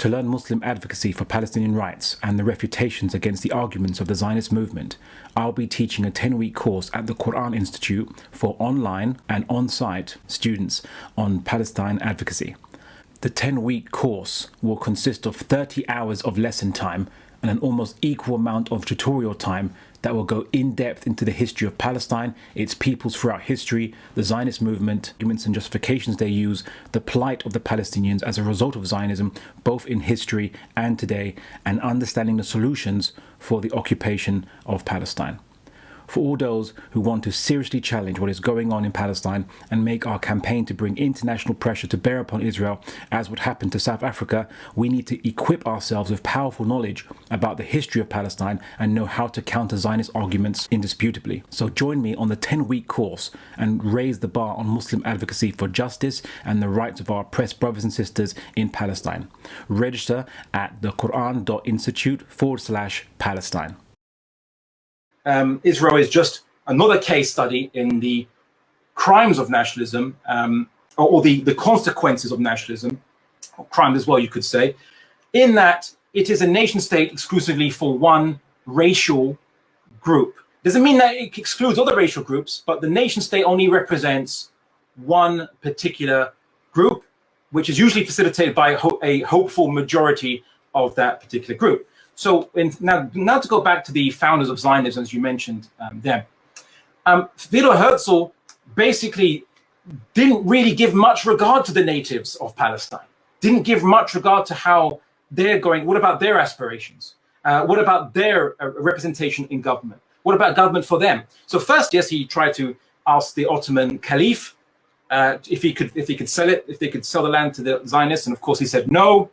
To learn Muslim advocacy for Palestinian rights and the refutations against the arguments of the Zionist movement, I'll be teaching a 10-week course at the Quran Institute for online and on-site students on Palestine advocacy. The 10-week course will consist of 30 hours of lesson time and an almost equal amount of tutorial time that will go in depth into the history of Palestine, its peoples throughout history, the Zionist movement, arguments and justifications they use, the plight of the Palestinians as a result of Zionism, both in history and today, and understanding the solutions for the occupation of Palestine. For all those who want to seriously challenge what is going on in Palestine and make our campaign to bring international pressure to bear upon Israel, as what happened to South Africa, we need to equip ourselves with powerful knowledge about the history of Palestine and know how to counter Zionist arguments indisputably. So join me on the 10-week course and raise the bar on Muslim advocacy for justice and the rights of our oppressed brothers and sisters in Palestine. Register at thequran.institute/Palestine. Israel is just another case study in the crimes of nationalism, or the consequences of nationalism, or crime as well, you could say, in that it is a nation state exclusively for one racial group. Doesn't mean that it excludes other racial groups, but the nation state only represents one particular group, which is usually facilitated by a hopeful majority of that particular group. So now to go back to the founders of Zionism, as you mentioned there, Theodore Herzl basically didn't really give much regard to the natives of Palestine, didn't give much regard to how they're going. What about their aspirations? What about their representation in government? What about government for them? So first, yes, he tried to ask the Ottoman Caliph if he could sell it, if they could sell the land to the Zionists, and of course he said no.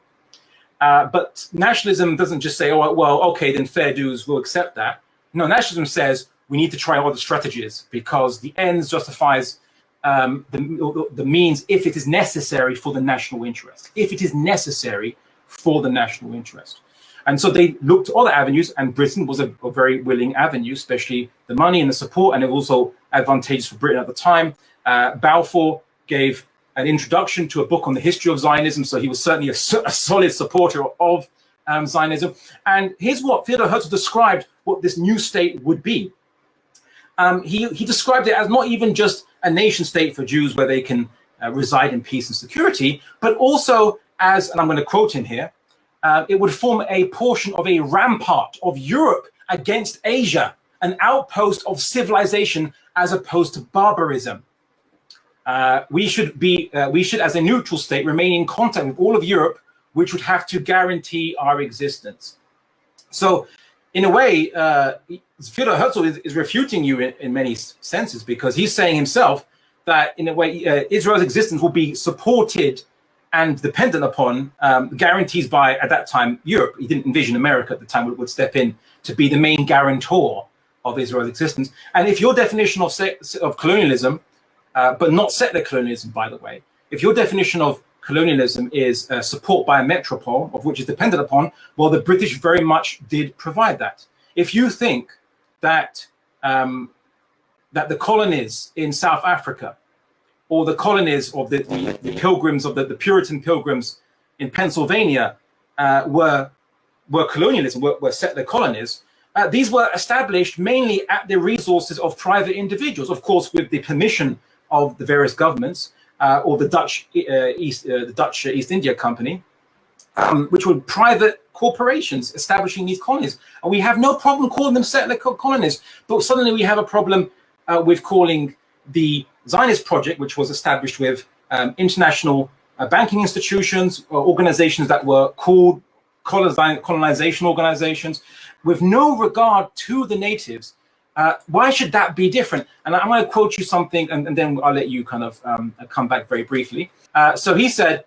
But nationalism doesn't just say, oh, well, okay, then fair dues, we'll accept that. No, nationalism says we need to try other strategies because the ends justifies the means if it is necessary for the national interest, if it is necessary for the national interest. And so they looked to other avenues, and Britain was a very willing avenue, especially the money and the support, and it was also advantageous for Britain at the time. Balfour gave an introduction to a book on the history of Zionism, so he was certainly a solid supporter of Zionism. And here's what Theodore Herzl described what this new state would be. He described it as not even just a nation state for Jews where they can reside in peace and security, but also as, and I'm going to quote him here, it would form a portion of a rampart of Europe against Asia, an outpost of civilization as opposed to barbarism. We should, as a neutral state, remain in contact with all of Europe, which would have to guarantee our existence. So, in a way, Theodore Herzl is refuting you in many senses, because he's saying himself that, in a way, Israel's existence will be supported and dependent upon guarantees by, at that time, Europe. He didn't envision America at the time would step in to be the main guarantor of Israel's existence. And if your definition of colonialism, but not settler colonialism, by the way, if your definition of colonialism is support by a metropole, of which is dependent upon, well, the British very much did provide that. If you think that that the colonies in South Africa, or the colonies of the pilgrims, of the Puritan pilgrims in Pennsylvania were colonialism, were settler colonies, these were established mainly at the resources of private individuals, of course, with the permission of the various governments, or the Dutch East India Company, which were private corporations establishing these colonies. And we have no problem calling them settler colonies, but suddenly we have a problem with calling the Zionist project, which was established with international banking institutions, or organizations that were called colonization organizations, with no regard to the natives. Why should that be different? And I'm going to quote you something, and then I'll let you kind of come back very briefly. So he said,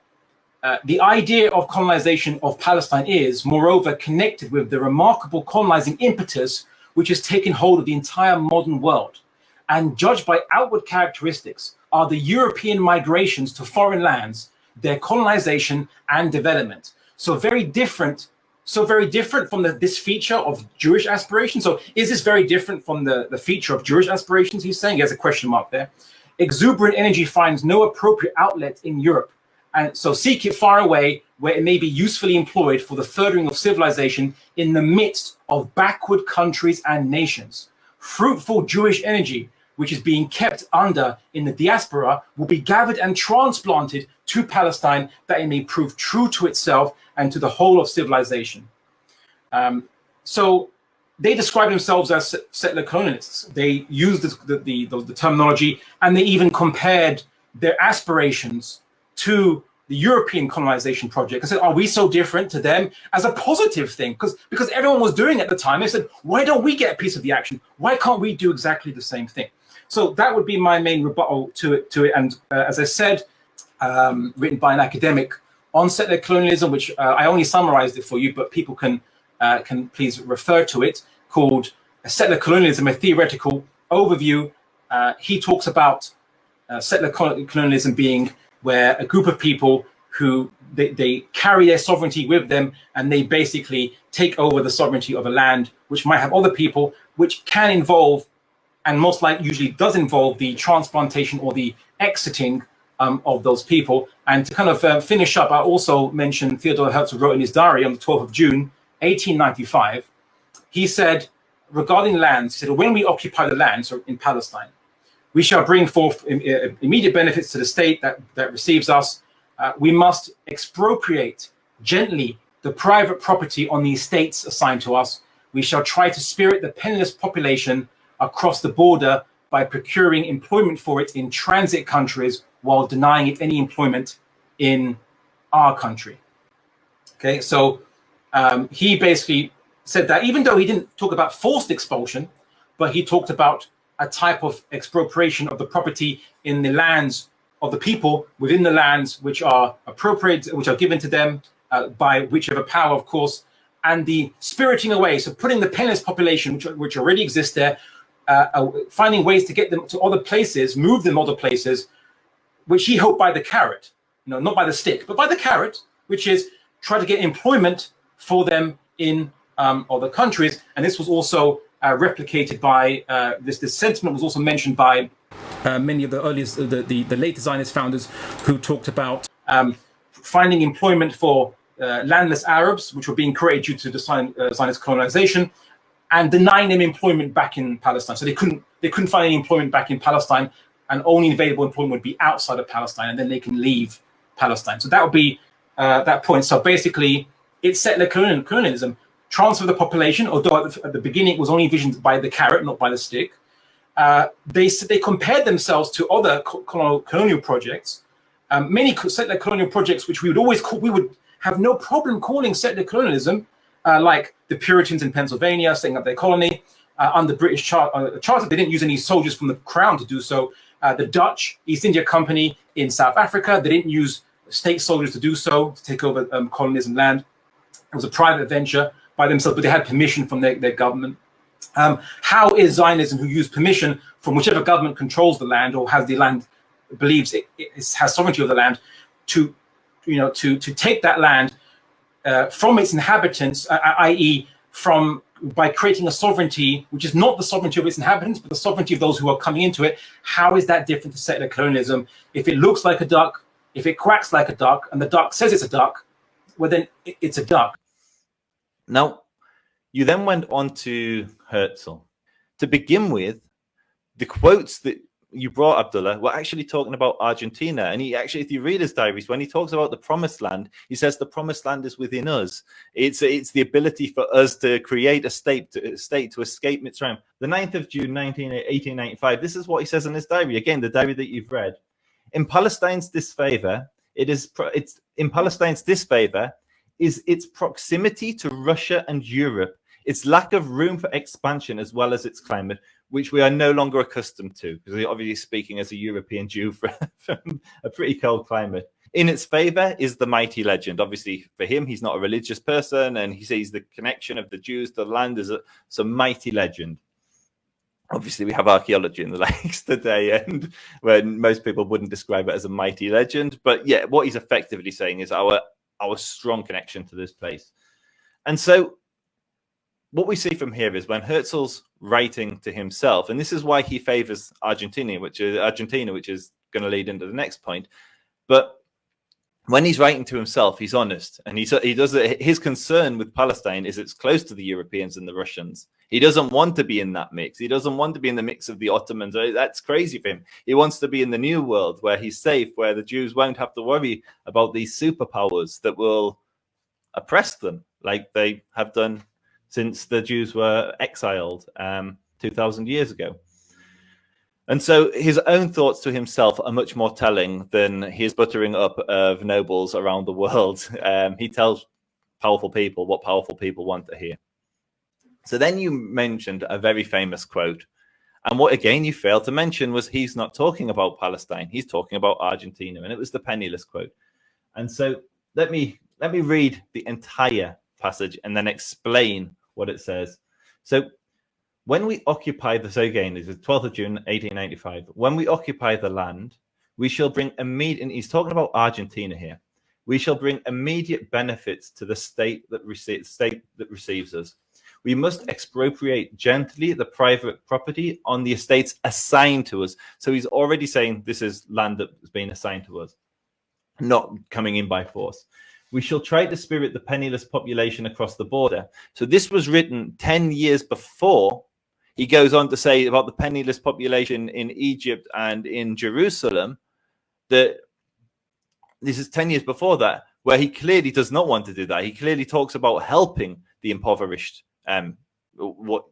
the idea of colonization of Palestine is, moreover, connected with the remarkable colonizing impetus which has taken hold of the entire modern world, and judged by outward characteristics are the European migrations to foreign lands, their colonization and development. So very different from this feature of Jewish aspirations. So is this very different from the feature of Jewish aspirations? He's saying, he has a question mark there. Exuberant energy finds no appropriate outlet in Europe, And so seek it far away, where it may be usefully employed for the furthering of civilization in the midst of backward countries and nations. Fruitful Jewish energy, which is being kept under in the diaspora, will be gathered and transplanted to Palestine, that it may prove true to itself and to the whole of civilization. So they describe themselves as settler colonialists. They used the terminology, and they even compared their aspirations to the European colonization project. I said, are we so different to them, as a positive thing? Because everyone was doing it at the time. They said, why don't we get a piece of the action? Why can't we do exactly the same thing? So that would be my main rebuttal to it. And as I said, written by an academic on settler colonialism, which I only summarized it for you, but people can please refer to it, called Settler Colonialism, a Theoretical Overview. He talks about settler colonialism being where a group of people who they carry their sovereignty with them, and they basically take over the sovereignty of a land which might have other people, which can involve, and most likely usually does involve, the transplantation or the exiting of those people. And to kind of finish up, I also mentioned Theodore Herzl wrote in his diary on the 12th of June, 1895, he said, regarding lands, he said, when we occupy the lands, so in Palestine, we shall bring forth immediate benefits to the state that receives us. We must expropriate gently the private property on the estates assigned to us. We shall try to spirit the penniless population across the border by procuring employment for it in transit countries, while denying it any employment in our country. Okay, so he basically said that, even though he didn't talk about forced expulsion, but he talked about a type of expropriation of the property in the lands of the people within the lands which are appropriate, which are given to them by whichever power, of course, and the spiriting away, so putting the penniless population, which already exists there, finding ways to get them to other places, move them other places, which he hoped by the carrot, not by the stick, but by the carrot, which is try to get employment for them in other countries. And this was also replicated by this sentiment was also mentioned by many of the earliest, the later Zionist founders, who talked about finding employment for landless Arabs, which were being created due to the Zionist colonization, and denying them employment back in Palestine. So they couldn't find any employment back in Palestine, and only available employment would be outside of Palestine, and then they can leave Palestine. So that would be that point. So basically, it's settler colonialism, transfer the population, although at the beginning it was only envisioned by the carrot, not by the stick. They compared themselves to other colonial projects, many settler colonial projects, which we would have no problem calling settler colonialism, like the Puritans in Pennsylvania setting up their colony under British charter. They didn't use any soldiers from the crown to do so. The Dutch East India Company in South Africa, they didn't use state soldiers to do so, to take over colonialism land. It was a private venture by themselves, but they had permission from their government. How is Zionism, who used permission from whichever government controls the land or has the land, believes it has sovereignty of the land, to take that land from its inhabitants, i.e. by creating a sovereignty which is not the sovereignty of its inhabitants, but the sovereignty of those who are coming into it? How is that different to settler colonialism? If it looks like a duck, if it quacks like a duck, and the duck says it's a duck, well, then it's a duck. Now, you then went on to Herzl. To begin with, the quotes that you brought, Abdullah, were actually talking about Argentina. And he actually, if you read his diaries, when he talks about the promised land, he says the promised land is within us. It's the ability for us to create a state to escape Mitzrayim. The 9th of June, 1895, this is what he says in his diary. Again, the diary that you've read. In Palestine's disfavor, is its proximity to Russia and Europe, its lack of room for expansion, as well as its climate, which we are no longer accustomed to, because we're obviously speaking as a European Jew from a pretty cold climate. In its favor is the mighty legend. Obviously, for him, he's not a religious person, and he sees the connection of the Jews to the land as a mighty legend. Obviously, we have archaeology in the lakes today, and when most people wouldn't describe it as a mighty legend. But yeah, what he's effectively saying is our strong connection to this place. And so what we see from here is when Herzl's writing to himself, and this is why he favors Argentina, which is going to lead into the next point. But when he's writing to himself, he's honest, and he does it. His concern with Palestine is it's close to the Europeans and the Russians. He doesn't want to be in that mix. He doesn't want to be in the mix of the Ottomans. That's crazy for him. He wants to be in the new world where he's safe, where the Jews won't have to worry about these superpowers that will oppress them, like they have done since the Jews were exiled 2,000 years ago. And so his own thoughts to himself are much more telling than his buttering up of nobles around the world. He tells powerful people what powerful people want to hear. So then you mentioned a very famous quote. And what, again, you failed to mention was he's not talking about Palestine. He's talking about Argentina. And it was the penniless quote. And so let me read the entire passage and then explain what it says. So when we occupy the, so again, it's the 12th of June, 1895. When we occupy the land, we shall bring immediate, and he's talking about Argentina here. We shall bring immediate benefits to the state that receives us. We must expropriate gently the private property on the estates assigned to us. So he's already saying this is land that has been assigned to us, not coming in by force. We shall try to spirit the penniless population across the border. So this was written 10 years before. He goes on to say about the penniless population in Egypt and in Jerusalem, that this is 10 years before that, where he clearly does not want to do that. He clearly talks about helping the impoverished, what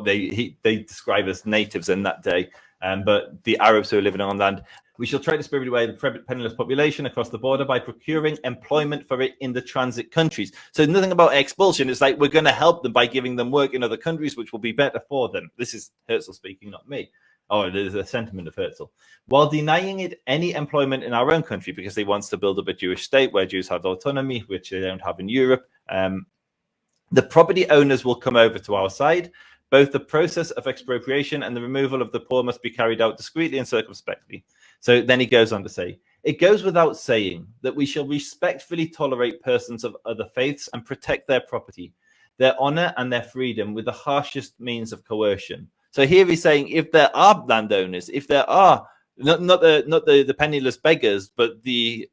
they describe as natives in that day, but the Arabs who are living on land. We shall try to spirit away the penniless population across the border by procuring employment for it in the transit countries. So nothing about expulsion. It's like we're going to help them by giving them work in other countries, which will be better for them. This is Herzl speaking, not me. Oh, there's a sentiment of Herzl. While denying it any employment in our own country, because he wants to build up a Jewish state where Jews have autonomy, which they don't have in Europe. The property owners will come over to our side. Both the process of expropriation and the removal of the poor must be carried out discreetly and circumspectly. So then he goes on to say, it goes without saying that we shall respectfully tolerate persons of other faiths and protect their property, their honor and their freedom with the harshest means of coercion. So here he's saying, if there are landowners, if there are not the penniless beggars, but the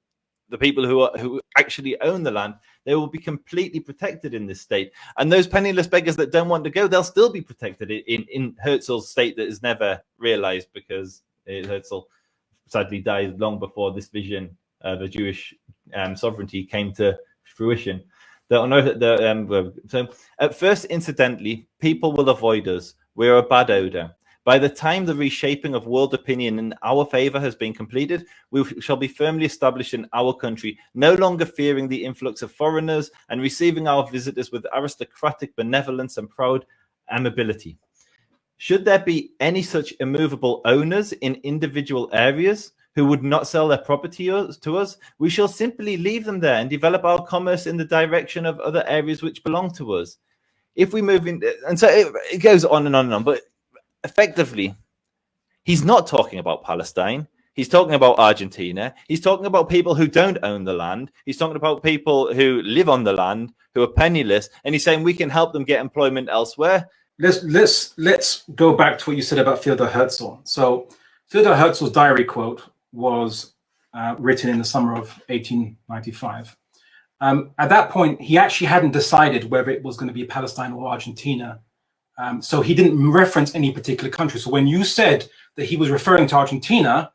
people who actually own the land, they will be completely protected in this state. And those penniless beggars that don't want to go, they'll still be protected in Herzl's state that is never realized, because Herzl sadly died long before this vision of a Jewish sovereignty came to fruition. So at first, incidentally, people will avoid us. We're a bad odor. By the time the reshaping of world opinion in our favor has been completed, we shall be firmly established in our country, no longer fearing the influx of foreigners and receiving our visitors with aristocratic benevolence and proud amiability. Should there be any such immovable owners in individual areas who would not sell their property to us, we shall simply leave them there and develop our commerce in the direction of other areas which belong to us. If we move in, and so it goes on and on and on, but effectively, he's not talking about Palestine. He's talking about Argentina. He's talking about people who don't own the land. He's talking about people who live on the land, who are penniless, and he's saying we can help them get employment elsewhere. Let's go back to what you said about Theodore Herzl. So Theodore Herzl's diary quote was written in the summer of 1895. At that point, he actually hadn't decided whether it was going to be Palestine or Argentina. So he didn't reference any particular country. So when you said that he was referring to Argentina,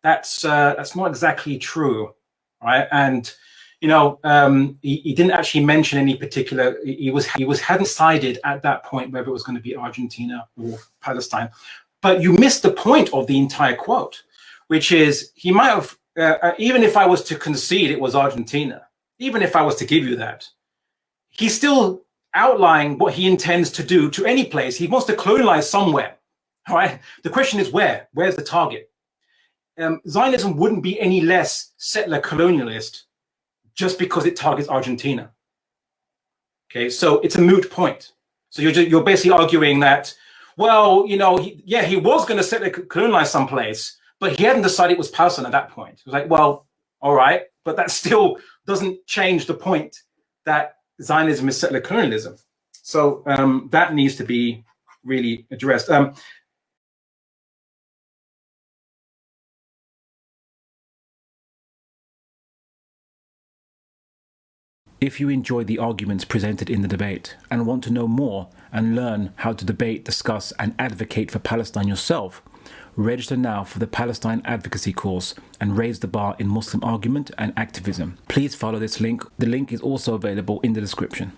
that's not exactly true, right? And he didn't actually mention any particular. He hadn't decided at that point whether it was going to be Argentina or Palestine. But you missed the point of the entire quote, which is he might have, even if I was to concede it was Argentina, even if I was to give you that, he's still outlining what he intends to do to any place. He wants to colonialize somewhere, all right? The question is where? Where's the target? Zionism wouldn't be any less settler colonialist just because it targets Argentina. Okay, so it's a moot point. So you're basically arguing that, well, he was going to settler colonialize someplace, but he hadn't decided it was Palestine at that point. It was like, well, all right, but that still doesn't change the point that Zionism is settler colonialism. So that needs to be really addressed. If you enjoy the arguments presented in the debate and want to know more and learn how to debate, discuss and advocate for Palestine yourself, register now for the Palestine advocacy course and raise the bar in Muslim argument and activism. Please follow this link. The link is also available in the description.